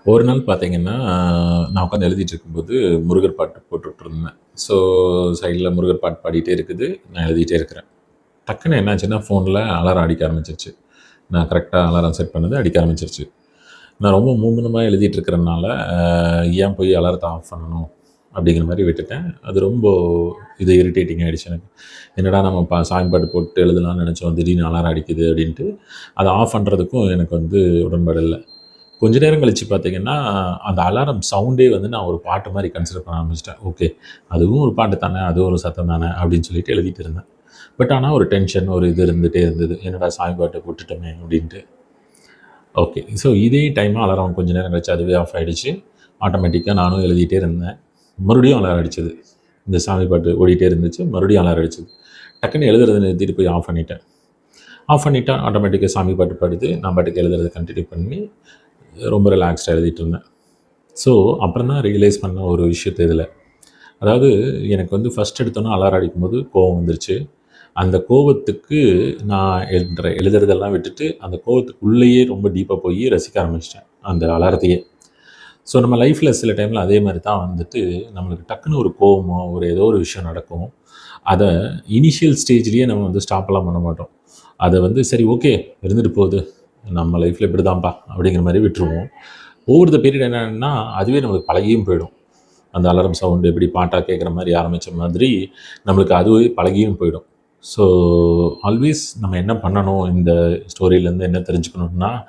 ஒரு நாள் பார்த்தீங்கன்னா, நான் உட்காந்து எழுதிட்டு இருக்கும்போது முருகர் பாட்டு போட்டுட்ருந்தேன். ஸோ, சைட்ல முருகர் பாட்டு பாடிட்டே இருக்குது. நான் எழுதிட்டே இருக்கிறேன். டக்குனு என்னாச்சுன்னா, ஃபோன்ல அலாரம் அடிக்க ஆரம்பிச்சுருச்சு. நான் கரெக்ட்டா அலாரம் செட் பண்ணது அடிக்க ஆரம்பிச்சுருச்சு. நான் ரொம்ப மும்முரமா எழுதிட்டு இருக்கிறனால, ஏன் போய் அலாரத்த ஆஃப் பண்ணணும்? அப்படிங்கிற மாரி விட்டுட்டேன். அது ரொம்ப இரிட்டேட்டிங் ஆயிடுச்சு எனக்கு. என்னடா நம்ம சாமி பாட்டு போட்டு எழுதலாம்னு நெனச்சோம். திடீர்னு அலாரம் அடிக்குது அப்படின்ட்டு, அத ஆஃப் பண்றதுக்கும் எனக்கு வந்து உடன்பாடு இல்ல. கொஞ்ச நேரம் கழிச்சு பார்த்தீங்கன்னா, அந்த அலாரம் சவுண்டே வந்து நான் ஒரு பாட்டு மாரி கன்சிடர் பண்ண ஆரம்பிச்சுட்டேன். ஓகே. அதுவும் ஒரு பாட்டு தானே, அதுவும் ஒரு சத்தம் தானே அப்படின்னு சொல்லிட்டு எழுதிட்டு இருந்தேன். பட் ஆனா ஒரு டென்ஷன், ஒரு இது இருந்துட்டே இருந்தது. என்னடா சாமி பாட்ட போட்டுட்டோமே அப்படின்ட்டு. ஓகே. ஸோ இதே டைம்ல அலாரம் கொஞ்ச நேரம் கழிச்சு அதுவே ஆஃப் ஆயிடுச்சு. ஆட்டோமேட்டிக்கா நானும் எழுதிட்டே இருந்தேன். மறுபடியும் அலாரம் அடிச்சது. இந்த சாமி பாட்டு ஓடிட்டே இருந்துச்சு. மறுபடியும் அலாரம் அடிச்சது. டக்குன்னு எழுதுறத நிறுத்திட்டு போய் ஆஃப் பண்ணிட்டேன். ஆஃப் பண்ணிட்டா ஆட்டோமேட்டிக்கா சாமி பாட்டு பாடுது. நான் பாட்டுக்கு எழுதுறத கன்டின்யூ பண்ணி ரொம்ப ரிலாக்ஸ்டா எழுதிட்டு இருந்தேன். ஸோ, அப்புறம் தான் ரியலைஸ் பண்ண ஒரு விஷயத்த இதில. அதாவது எனக்கு வந்து ஃபர்ஸ்ட் எடுத்தோனே அலாரம் அடிக்கும்போது கோவம் வந்துருச்சு. அந்த கோவத்துக்கு நான் எழுதுறதெல்லாம் விட்டுட்டு, அந்த கோவத்துக்குள்ளேயே ரொம்ப டீப்பா போய் ரசிக்க ஆரம்பிச்சுட்டேன். அந்த அலாரத்தையே. ஸோ, நம்ம லைஃப்ல சில டைம்ல அதே மாரி தான் வந்துட்டு, நம்மளுக்கு டக்குனு ஒரு கோவமோ, ஒரு ஏதோ ஒரு விஷயம் நடக்கும். அத இனிஷியல் ஸ்டேஜ்லயே நம்ம வந்து ஸ்டாப்லாம் பண்ண மாட்டோம். அத வந்து சரி ஓகே இருந்துட்டு போகுது. நம்ம லைஃப்ல இப்படிதான்ப்பா அப்படிங்கிற மாரி விட்டுருவோம். ஓவர் த பீரியட் என்னன்னா, அதுவே நம்மளுக்கு பழகியும் போயிடும். அந்த அலாரம் சவுண்ட் எப்படி பாட்டா கேட்குற மாரி ஆரம்பிச்ச மாதிரி, நம்மளுக்கு அதுவே பழகியும் போயிடும். ஸோ, ஆல்வேஸ் நம்ம என்ன பண்ணணும் இந்த ஸ்டோரியிலேருந்து என்ன தெரிஞ்சுக்கணும்னா,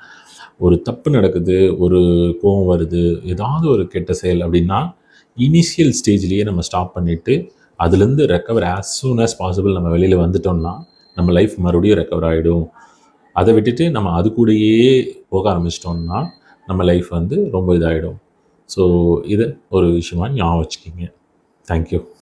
ஒரு தப்பு நடக்குது, ஒரு கோவம் வருது, ஏதாவது ஒரு கெட்ட செயல் அப்படின்னா, இனிஷியல் ஸ்டேஜ்லேயே நம்ம ஸ்டாப் பண்ணிட்டு, அதுலேருந்து recover as soon as possible நம்ம வெளியில வந்துட்டோம்னா, நம்ம லைஃப் மறுபடியும் ரெக்கவர் ஆயிடும். அத விட்டுட்டு நம்ம அது கூடயே போக ஆரம்பிச்சிட்டோம்னா, நம்ம லைஃப் வந்து ரொம்ப இதாயிடும். ஸோ, இத ஒரு விஷயமா ஞாபகம் வச்சுக்கங்க. Thank you.